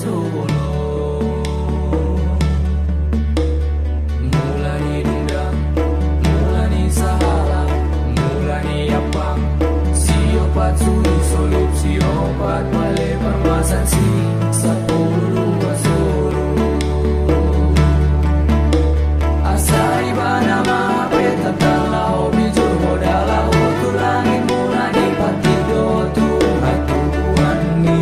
Solo. Mulai dendam, mulai salah, mulai apa? Siopat suri solup, siopat male permasan si sepuluh Solo. Asai bana mape tatalau bijur modalau tu langit mulai pati do Tuhan ni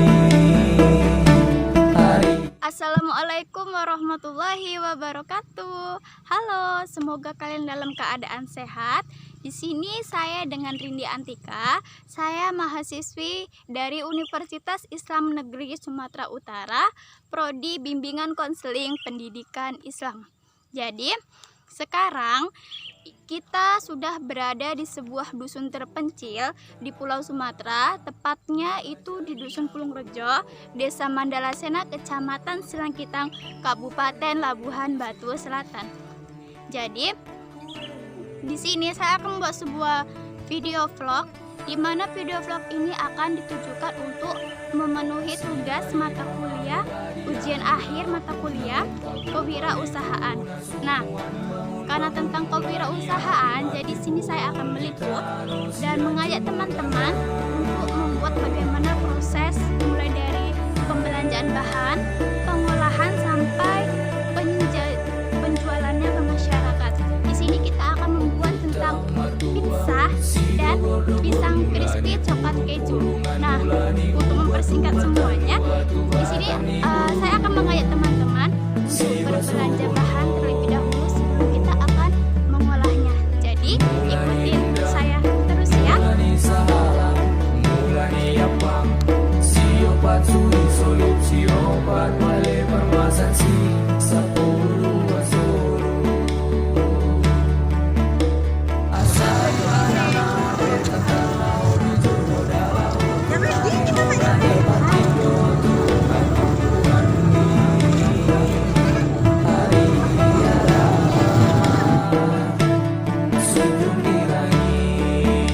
hari. Assalamualaikum warahmatullahi wabarakatuh. Halo, semoga kalian dalam keadaan sehat. Di sini saya dengan Rindi Antika. Saya mahasiswi dari Universitas Islam Negeri Sumatera Utara, Prodi Bimbingan Konseling Pendidikan Islam. Jadi, sekarang kita sudah berada di sebuah dusun terpencil di Pulau Sumatera, tepatnya itu di Dusun Pulungrejo, Desa Mandalasena, Kecamatan Silangkitang, Kabupaten Labuhan Batu Selatan. Jadi, di sini saya akan membuat sebuah video vlog, di mana video vlog ini akan ditujukan untuk memenuhi tugas mata kuliah, ujian akhir mata kuliah kewirausahaan. Nah, karena tentang kewirausahaan, jadi sini saya akan meliput dan mengajak teman-teman untuk membuat bagaimana proses mulai dari pembelanjaan bahan, pengolahan sampai penjualannya ke masyarakat. Di sini kita akan membuat tentang pizza dan pisang crispy coklat keju. Nah, untuk mempersingkat semuanya, di sini saya akan mengajak teman-teman untuk berbelanja bahan terlebih dahulu sebelum kita akan mengolahnya. Jadi, ikutin saya terus ya. Mulai apa? Siopat suri solup, siopat male permasan si sepuluh Solo. Asal bana mape tatalau bijur modalau tu langit mulai pati do Tuhan ni hari raya. Senyum di langit,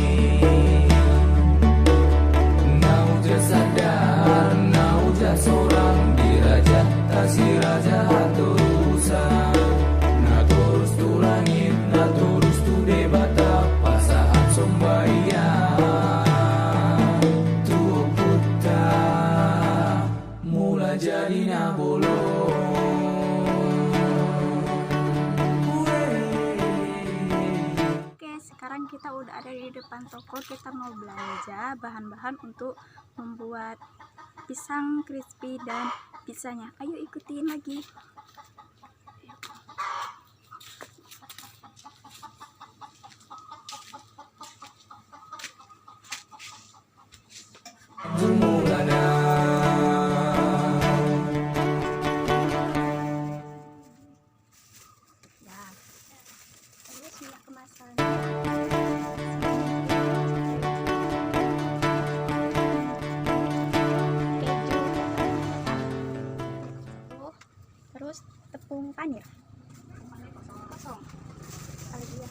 nau je sadar, nau je seorang diraja, tasi raja terusan. Na terus tu langit, na terus tu debata, pasahan sombayang. Tu puta, mula jadi nabolong. Oke, sekarang kita udah ada di depan toko. Kita mau belanja bahan-bahan untuk membuat pisang crispy dan pizzanya. Ayo ikutin lagi. Bermulana Ya, terus minyak kemasan. Keju. Terus tepung panir. Kosong. Kali dia.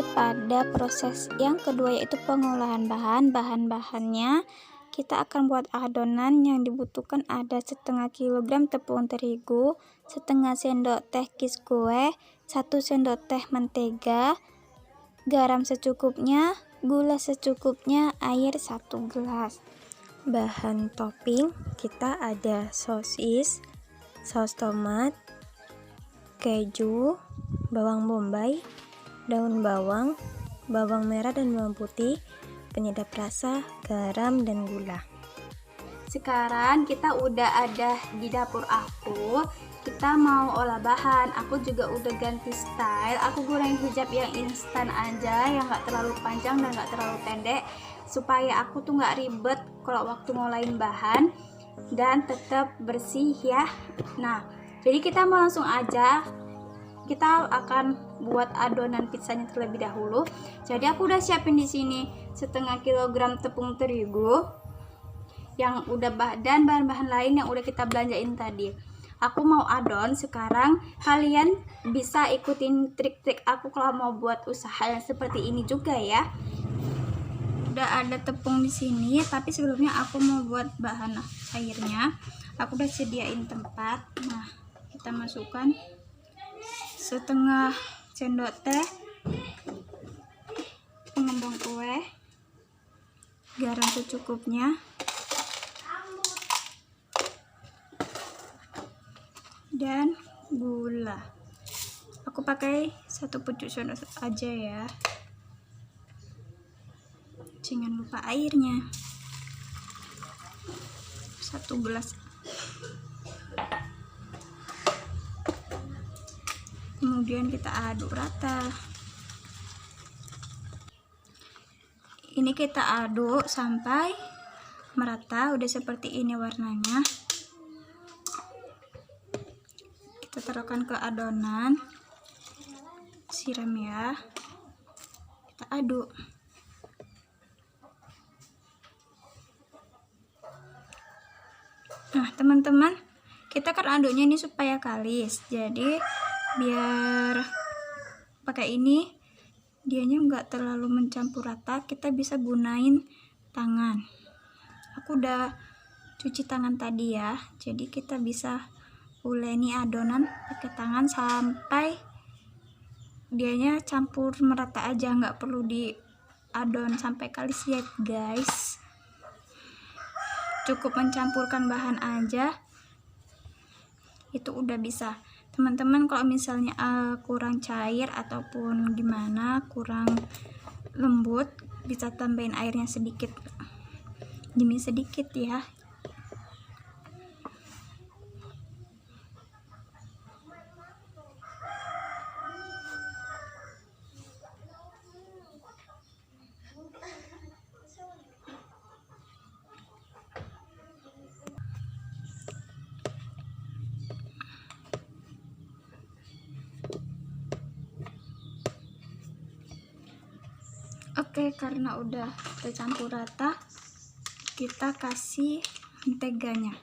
lanjut pada proses yang kedua, yaitu pengolahan bahan-bahannya. Kita akan buat adonan. Yang dibutuhkan ada setengah kilogram tepung terigu, setengah sendok teh kis kue, 1 sendok teh mentega, garam secukupnya, gula secukupnya, air 1 gelas. Bahan topping kita ada sosis, saus tomat, keju, bawang bombay, daun bawang, bawang merah dan bawang putih, penyedap rasa, garam, dan gula. Sekarang kita udah ada di dapur aku. Kita mau olah bahan. Aku juga udah ganti style. Aku gunain hijab yang instan aja, yang gak terlalu panjang dan gak terlalu pendek, supaya aku tuh gak ribet kalau waktu ngolahin bahan dan tetap bersih ya. Nah, jadi kita mau langsung aja. Kita akan buat adonan pizzanya terlebih dahulu. Jadi aku udah siapin di sini setengah kilogram tepung terigu yang udah dan bahan-bahan lain yang udah kita belanjain tadi. Aku mau adon sekarang. Kalian bisa ikutin trik-trik aku kalau mau buat usaha yang seperti ini juga ya. Udah ada tepung di sini, tapi sebelumnya aku mau buat bahan airnya. Aku udah sediain tempat. Nah, kita masukkan setengah sendok teh pengembang kue, garam secukupnya, dan gula. Aku pakai 1 pucuk sendok aja ya. Jangan lupa airnya 1 gelas. Kemudian kita aduk rata. Ini kita aduk sampai merata. Udah seperti ini warnanya. Kita taruhkan ke adonan, siram ya, kita aduk. Nah teman-teman, kita kan aduknya ini supaya kalis, jadi biar pakai ini dianya nggak terlalu mencampur rata, kita bisa gunain tangan. Aku udah cuci tangan tadi ya, jadi kita bisa uleni adonan pakai tangan sampai dianya campur merata aja, nggak perlu diadon sampai kalis ya guys. Cukup mencampurkan bahan aja itu udah bisa. Teman-teman kalau misalnya kurang cair ataupun gimana, kurang lembut, bisa tambahin airnya sedikit demi sedikit ya. Oke, karena udah tercampur rata, kita kasih menteganya.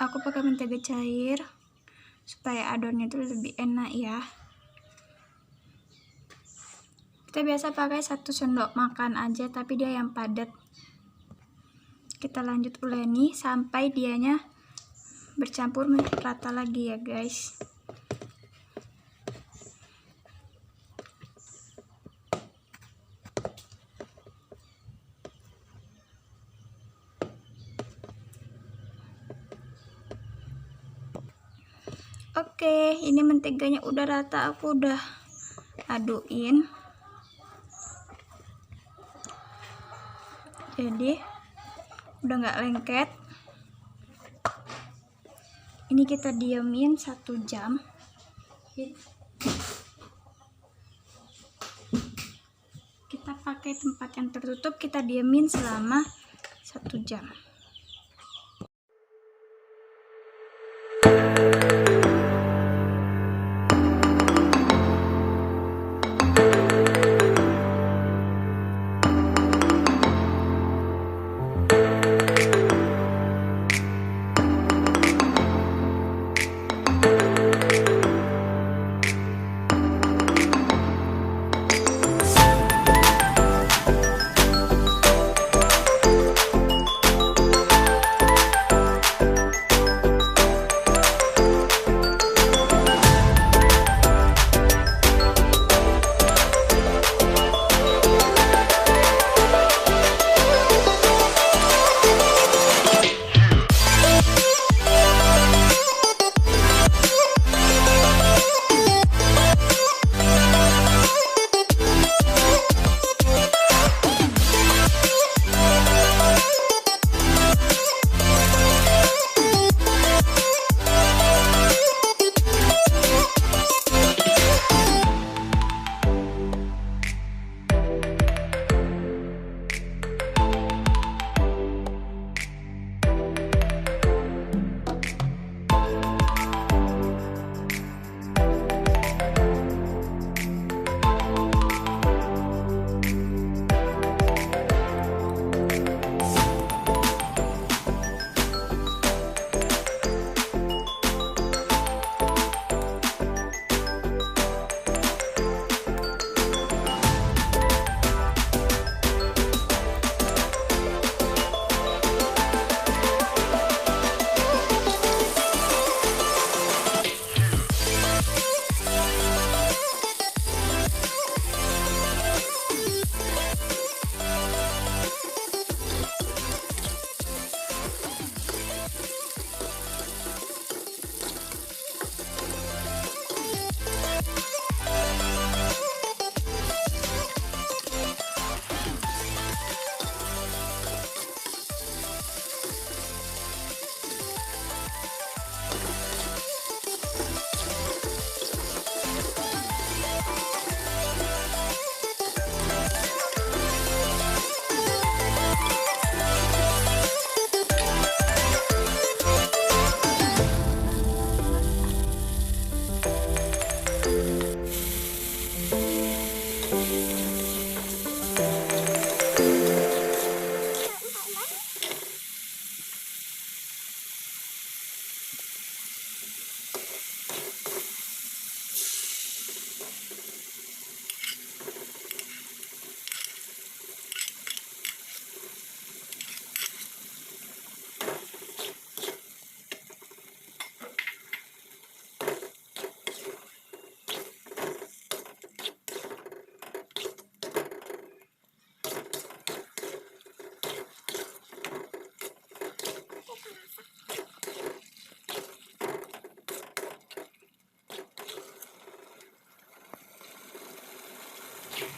Aku pakai mentega cair supaya adonnya itu lebih enak ya. Kita biasa pakai 1 sendok makan aja, tapi dia yang padat. Kita lanjut uleni sampai dianya bercampur merata lagi ya guys. Oke, ini menteganya udah rata, aku udah aduin. Jadi udah nggak lengket. Ini kita diamin 1 jam. Kita pakai tempat yang tertutup, kita diamin selama 1 jam.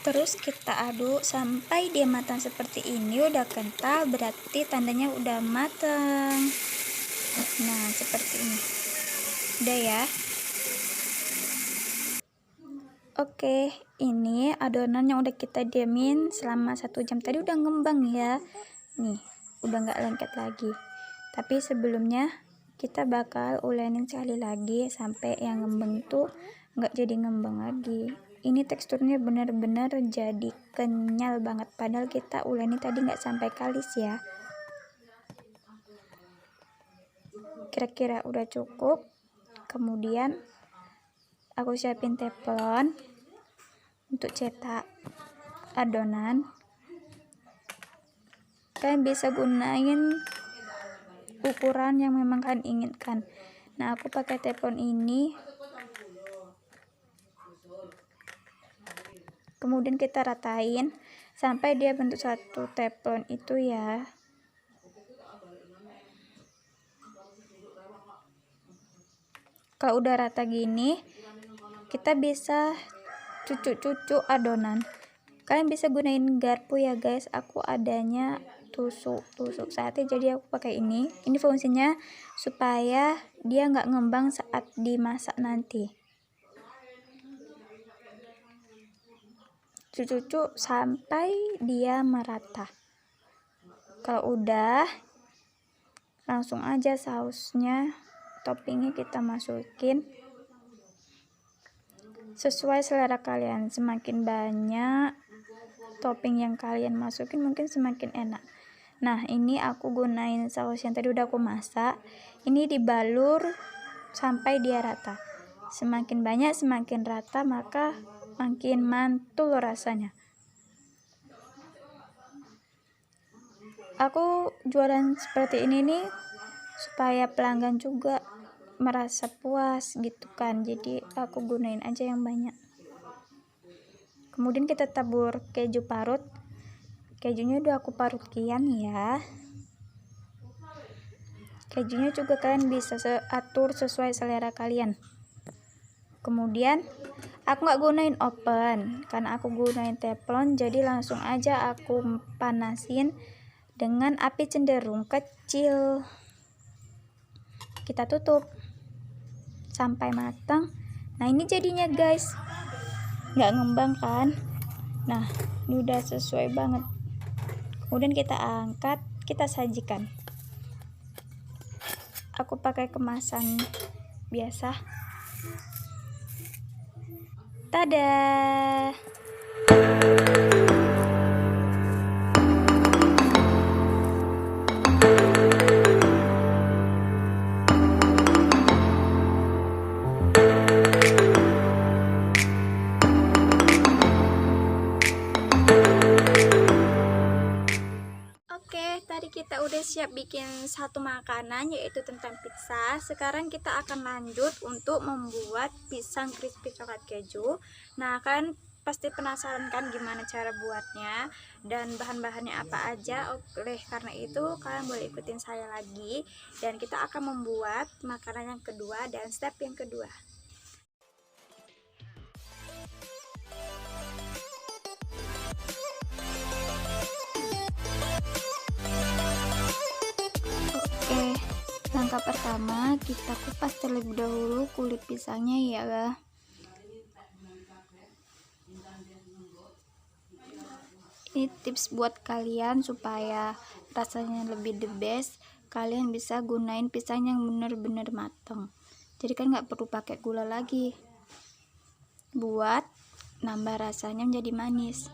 Terus kita aduk sampai dia matang seperti ini, udah kental berarti tandanya udah matang. Nah, seperti ini. Udah ya. Oke, ini adonan yang udah kita diamin selama 1 jam tadi udah ngembang ya. Nih, udah nggak lengket lagi. Tapi sebelumnya kita bakal ulenin sekali lagi sampai yang ngembang tuh nggak jadi ngembang lagi. Ini teksturnya benar-benar jadi kenyal banget, padahal kita uleni tadi nggak sampai kalis ya. Kira-kira udah cukup. Kemudian aku siapin teflon untuk cetak adonan. Kalian bisa gunain ukuran yang memang kalian inginkan. Nah, aku pakai teflon ini. Kemudian kita ratain sampai dia bentuk satu teflon itu ya. Kalau udah rata gini, kita bisa cucuk-cucuk adonan. Kalian bisa gunain garpu ya guys. Aku adanya tusuk sate, jadi aku pakai ini. Ini fungsinya supaya dia nggak ngembang saat dimasak nanti. Cucuk sampai dia merata. Kalau udah, langsung aja sausnya, toppingnya kita masukin sesuai selera kalian. Semakin banyak topping yang kalian masukin mungkin semakin enak. Nah, ini aku gunain saus yang tadi udah aku masak. Ini dibalur sampai dia rata. Semakin banyak, semakin rata, maka makin mantul rasanya. Aku jualan seperti ini nih supaya pelanggan juga merasa puas gitu kan. Jadi aku gunain aja yang banyak. Kemudian kita tabur keju parut. Kejunya udah aku parut kian ya. Kejunya juga kalian bisa atur sesuai selera kalian. Kemudian aku nggak gunain oven karena aku gunain teflon, jadi langsung aja aku panasin dengan api cenderung kecil. Kita tutup sampai matang. Nah, ini jadinya guys, nggak ngembang kan. Nah, ini udah sesuai banget. Kemudian kita angkat, kita sajikan. Aku pakai kemasan biasa. Tada! Oke, tadi kita udah siap bikin satu makanan yaitu tentang pizza. Sekarang kita akan lanjut untuk membuat pisang crispy coklat keju. Nah, kalian pasti penasaran kan gimana cara buatnya dan bahan-bahannya apa aja. Oleh karena itu kalian boleh ikutin saya lagi dan kita akan membuat makanan yang kedua dan step yang kedua. Langkah pertama, kita kupas terlebih dahulu kulit pisangnya ya. Ini tips buat kalian supaya rasanya lebih the best. Kalian bisa gunain pisang yang bener-bener matang. Jadi kan nggak perlu pakai gula lagi. Buat nambah rasanya menjadi manis.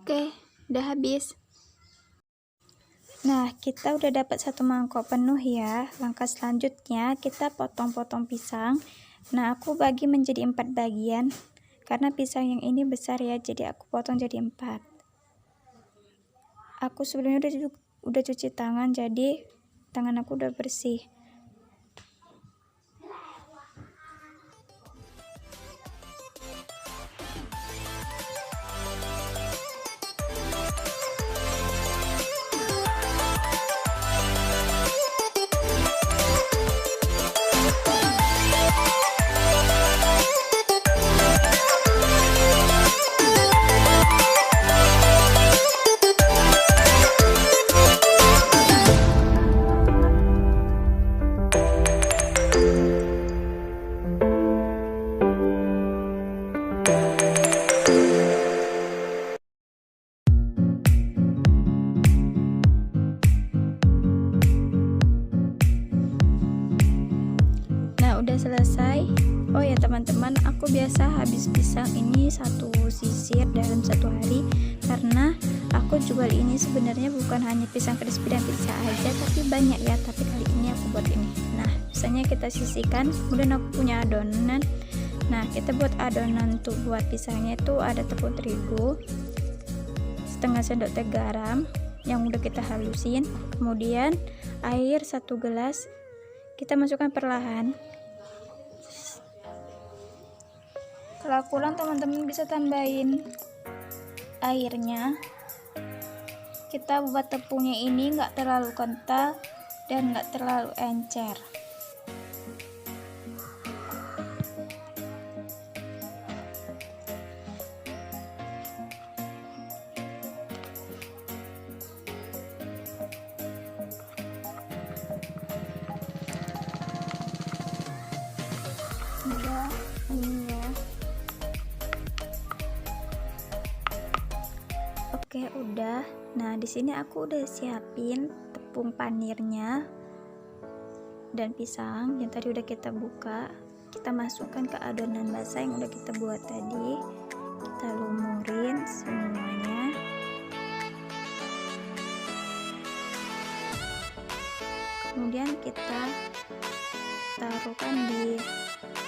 Oke, udah habis. Nah, kita udah dapat satu mangkok penuh ya. Langkah selanjutnya kita potong-potong pisang. Nah, aku bagi menjadi 4 bagian karena pisang yang ini besar ya, jadi aku potong jadi 4. Aku sebelumnya udah cuci tangan, jadi Tangan aku udah bersih. Udah selesai. Oh ya teman-teman, aku biasa habis pisang ini satu sisir dalam satu hari, karena aku jual ini sebenarnya bukan hanya pisang crispy dan pizza aja, tapi banyak ya, tapi kali ini aku buat ini. Nah, pisangnya kita sisihkan, kemudian aku punya adonan. Nah, kita buat adonan tuh buat pisangnya itu ada tepung terigu setengah sendok teh garam yang udah kita halusin, kemudian air 1 gelas kita masukkan perlahan. Kalau kurang teman-teman bisa tambahin airnya. Kita buat tepungnya ini nggak terlalu kental dan nggak terlalu encer. Udah ini ya. Oke, udah. Nah, di sini aku udah siapin tepung panirnya dan pisang yang tadi udah kita buka. Kita masukkan ke adonan basah yang udah kita buat tadi. Kita lumurin semuanya. Kemudian kita taruhkan di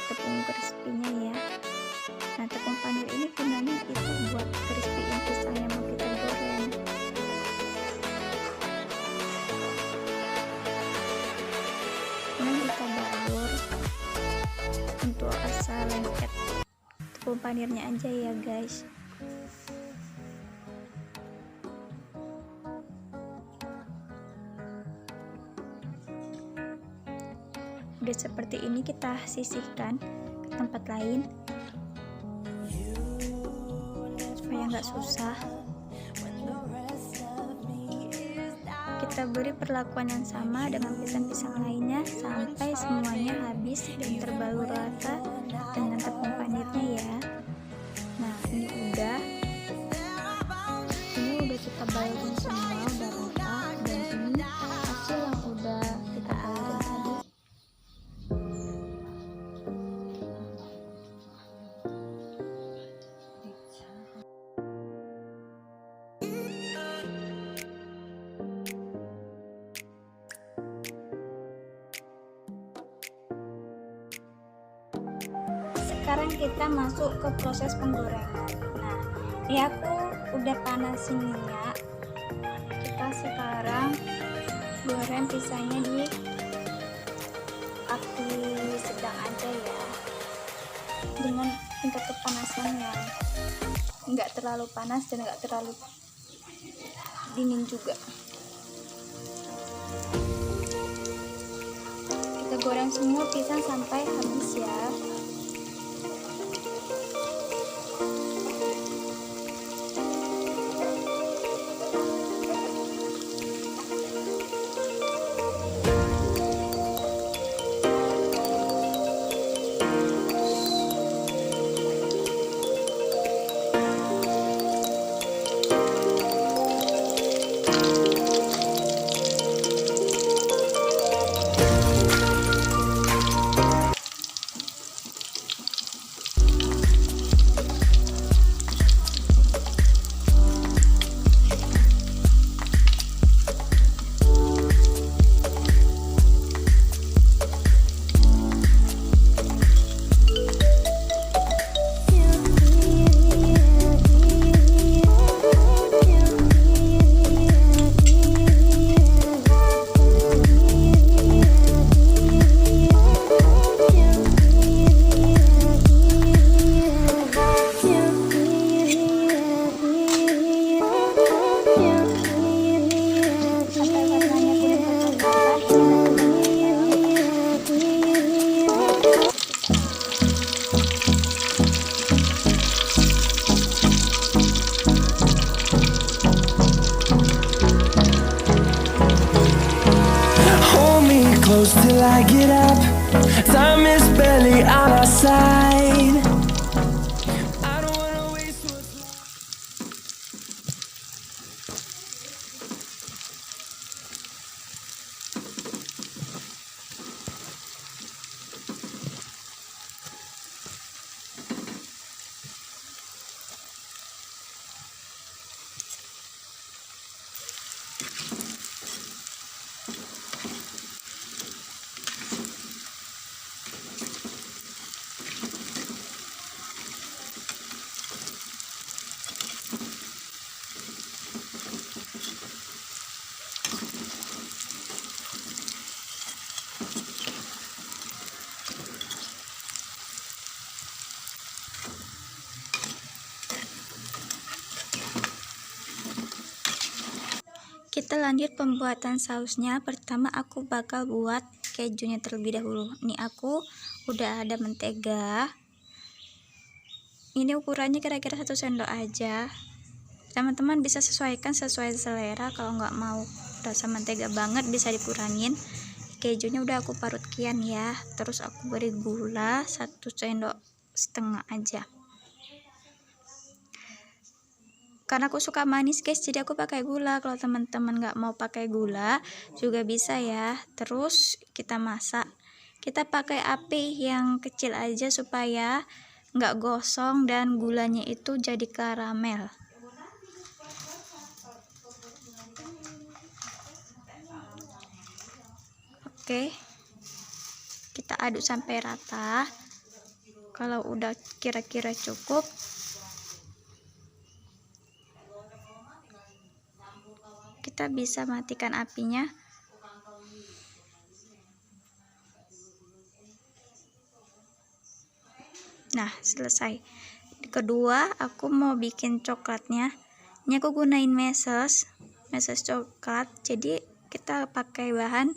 tepung crispy-nya ya. Nah, tepung panir ini gunanya itu buat crispy-in pisang yang mau kita goreng. Kemudian kita balur untuk asal lengket tepung panirnya aja ya guys. Udah seperti ini, kita sisihkan ke tempat lain supaya nggak susah. Kita beri perlakuan yang sama dengan pisang-pisang lainnya sampai semuanya habis dan terbalur rata dengan tepung panirnya ya. Nah, ini udah kita balurin semua, udah rata, dan ini hasil yang udah kita balurin tadi. Sekarang kita masuk ke proses penggorengan. Nah, ini aku udah panasin minyak. Kita sekarang goreng pisangnya di api sedang aja ya, dengan tingkat kepanasan yang nggak terlalu panas dan nggak terlalu dingin juga. Kita goreng semua pisang sampai habis ya. I get up, time is barely on our side. I don't wanna waste what's left. Kita lanjut pembuatan sausnya. Pertama aku bakal buat kejunya terlebih dahulu. Ini aku udah ada mentega. Ini ukurannya kira-kira 1 sendok aja. Teman-teman bisa sesuaikan sesuai selera. Kalau nggak mau rasa mentega banget bisa dikurangin. Kejunya udah aku parut kian ya. Terus aku beri gula 1,5 sendok aja. Karena aku suka manis guys, jadi aku pakai gula. Kalau teman-teman nggak mau pakai gula juga bisa ya. Terus kita masak. Kita pakai api yang kecil aja supaya nggak gosong dan gulanya itu jadi karamel. Oke, kita aduk sampai rata. Kalau udah kira-kira cukup, kita bisa matikan apinya. Nah, selesai. Kedua, aku mau bikin coklatnya. Ini aku gunain meses coklat. Jadi kita pakai bahan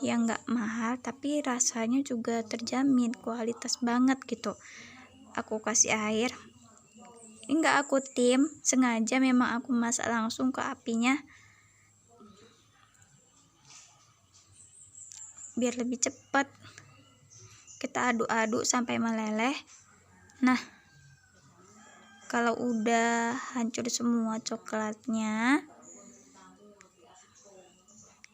yang nggak mahal, tapi rasanya juga terjamin kualitas banget gitu. Aku kasih air. Ini nggak aku tim, sengaja memang aku masak langsung ke apinya biar lebih cepat. Kita aduk-aduk sampai meleleh. Nah, kalau udah hancur semua coklatnya,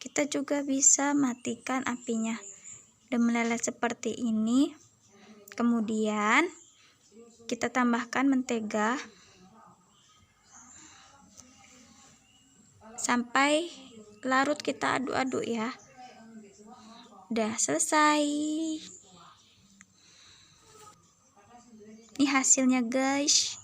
kita juga bisa matikan apinya. Udah meleleh seperti ini. Kemudian kita tambahkan mentega sampai larut, kita aduk-aduk ya. Udah selesai. Ini hasilnya guys.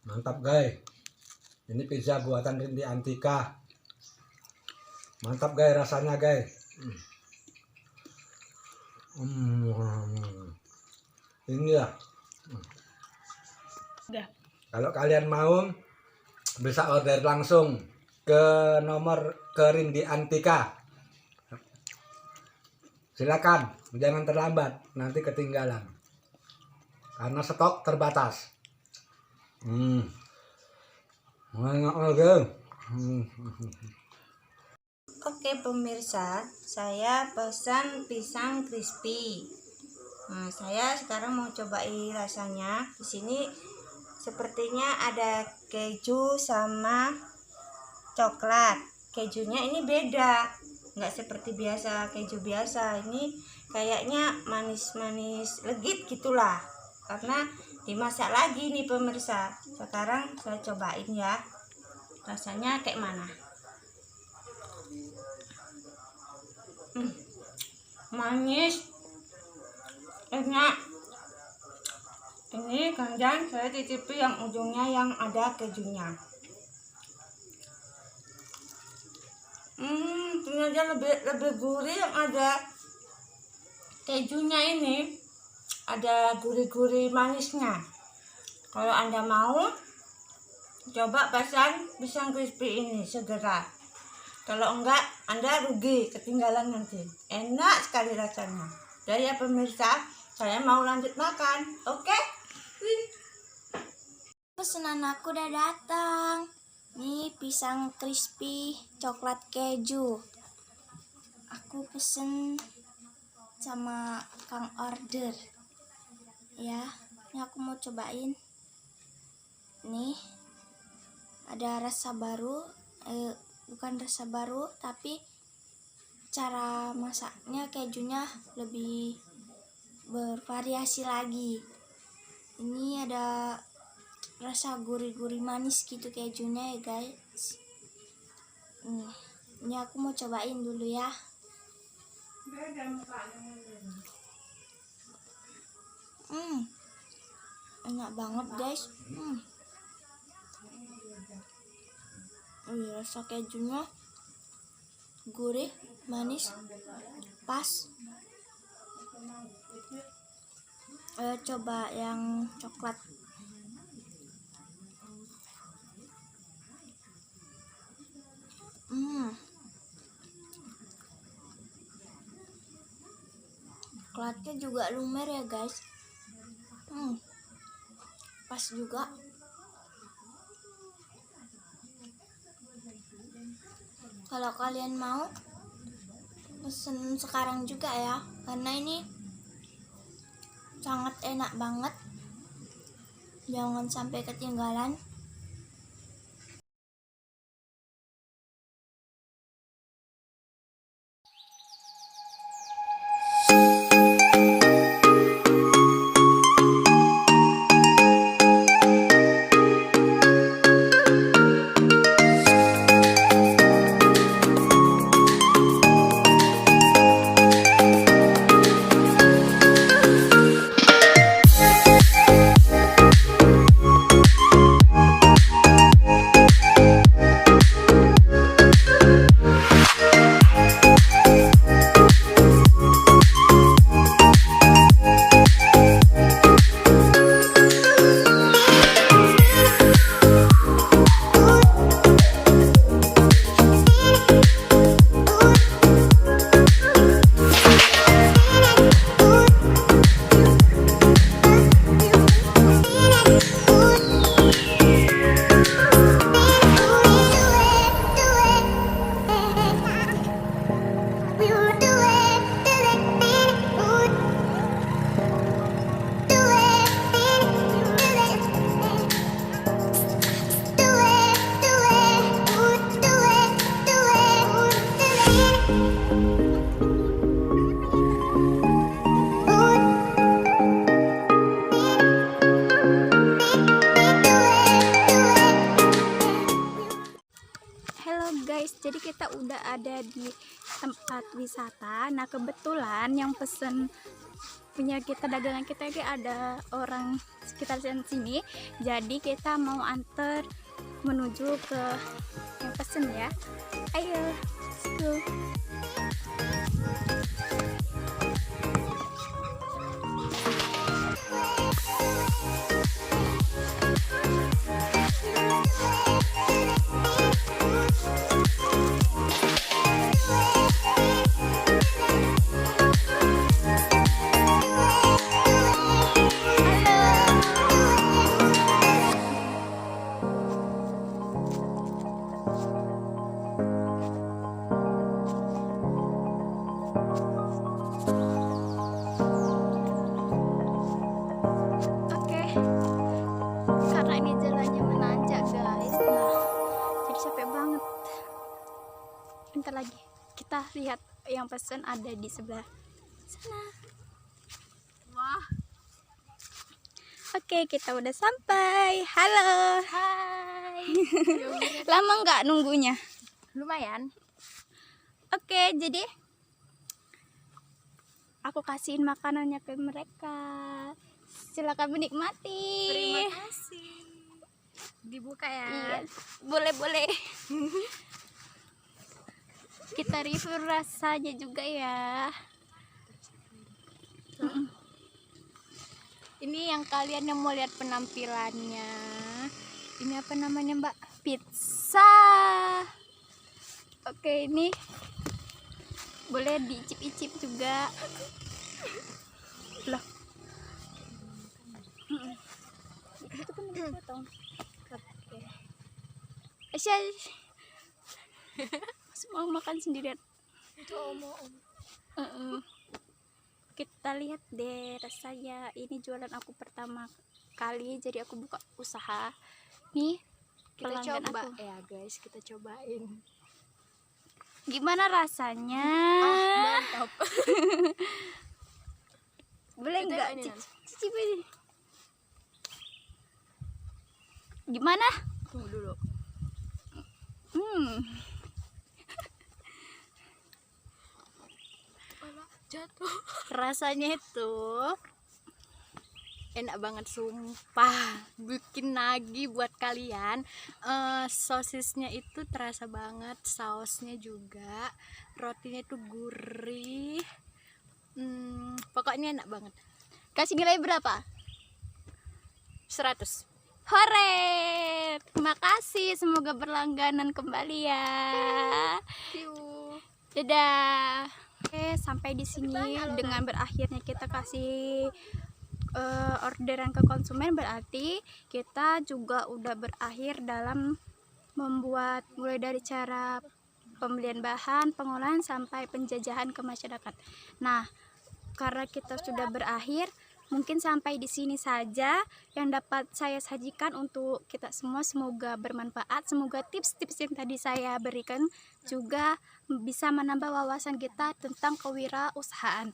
Mantap guys, ini pizza buatan Rindy Antika. Mantap guys rasanya guys. Ini ya. Kalau kalian mau bisa order langsung ke nomor Rindy Antika. Silakan, jangan terlambat, nanti ketinggalan. Karena stok terbatas. Oke pemirsa, saya pesan pisang crispy. Nah, saya sekarang mau cobain rasanya. Di sini sepertinya ada keju sama coklat. Kejunya ini beda, nggak seperti biasa keju biasa. Ini kayaknya manis-manis legit gitulah. Karena dimasak lagi nih pemirsa. Sekarang saya cobain ya, rasanya kayak mana. Manis, enak. Ini kemudian saya cicipi yang ujungnya yang ada kejunya. Ternyata lebih gurih yang ada kejunya ini. Ada gurih-gurih manisnya. Kalau Anda mau, coba pesan pisang crispy ini segera. Kalau enggak, Anda rugi, ketinggalan nanti. Enak sekali rasanya. Udah ya pemirsa, saya mau lanjut makan. Oke? Pesanan aku udah datang. Nih pisang crispy coklat keju. Aku pesen sama Kang order. Ya, ini aku mau cobain. Nih ada rasa baru, bukan rasa baru, tapi cara masaknya kejunya lebih bervariasi lagi. Ini ada rasa gurih-gurih manis gitu kejunya ya guys. Ini aku mau cobain dulu ya. Enak banget guys. Rasa kejunya gurih, manis, pas. Coba yang coklat. Coklatnya juga lumer ya guys. Pas juga. Kalau kalian mau pesen sekarang juga ya, karena ini sangat enak banget. Jangan sampai ketinggalan. Jadi kita udah ada di tempat wisata. Nah kebetulan yang pesen punya kita, dagangan kita ada orang sekitar sini. Jadi kita mau antar menuju ke yang pesen ya. Ayo, let's go. Karena ini jalannya menanjak guys, jadi capek banget. Bentar lagi kita lihat yang pesen ada di sebelah sana. Wah, oke, kita udah sampai. Halo, hai. Lama nggak nunggunya? Lumayan. Oke, jadi aku kasihin makanannya ke mereka. Silakan menikmati. Terima kasih. Dibuka ya. Iya, boleh. Kita review rasanya juga ya. Ini yang kalian yang mau lihat penampilannya. Ini apa namanya, Mbak? Pizza. Oke, ini boleh diicip-icip juga. Loh. Itu kan dipotong. Oke. Aisyah mau makan sendirian. Kita lihat deh rasanya. Ini jualan aku pertama kali, jadi aku buka usaha. Nih, Kita pelanggan coba aku. ya guys, kita cobain. Gimana rasanya? Mantap. Boleh Kita nggak ini cicip ini? Gimana? Tunggu dulu. Jatuh. Rasanya itu enak banget sumpah, bikin nagih buat kalian. Sosisnya itu terasa banget, sausnya juga, rotinya itu gurih. Pokoknya enak banget. Kasih nilai berapa? 100. Hore! Terima kasih, semoga berlangganan kembali ya. Dadah. Oke, sampai di sini dengan berakhirnya kita kasih orderan ke konsumen, berarti kita juga udah berakhir dalam membuat, mulai dari cara pembelian bahan, pengolahan sampai penjajahan ke masyarakat. Nah, karena kita sudah berakhir, mungkin sampai di sini saja yang dapat saya sajikan untuk kita semua. Semoga bermanfaat, semoga tips-tips yang tadi saya berikan juga bisa menambah wawasan kita tentang kewirausahaan.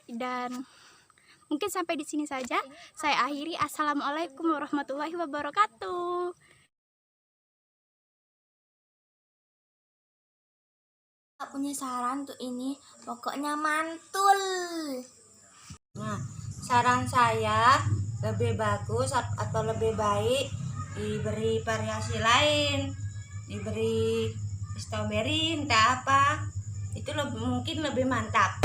Dan mungkin sampai di sini saja saya akhiri. Assalamualaikum warahmatullahi wabarakatuh. Aku punya saran tuh ini, pokoknya mantul. Nah, saran saya lebih bagus atau lebih baik diberi variasi lain, diberi strawberry entah apa, itu mungkin lebih mantap.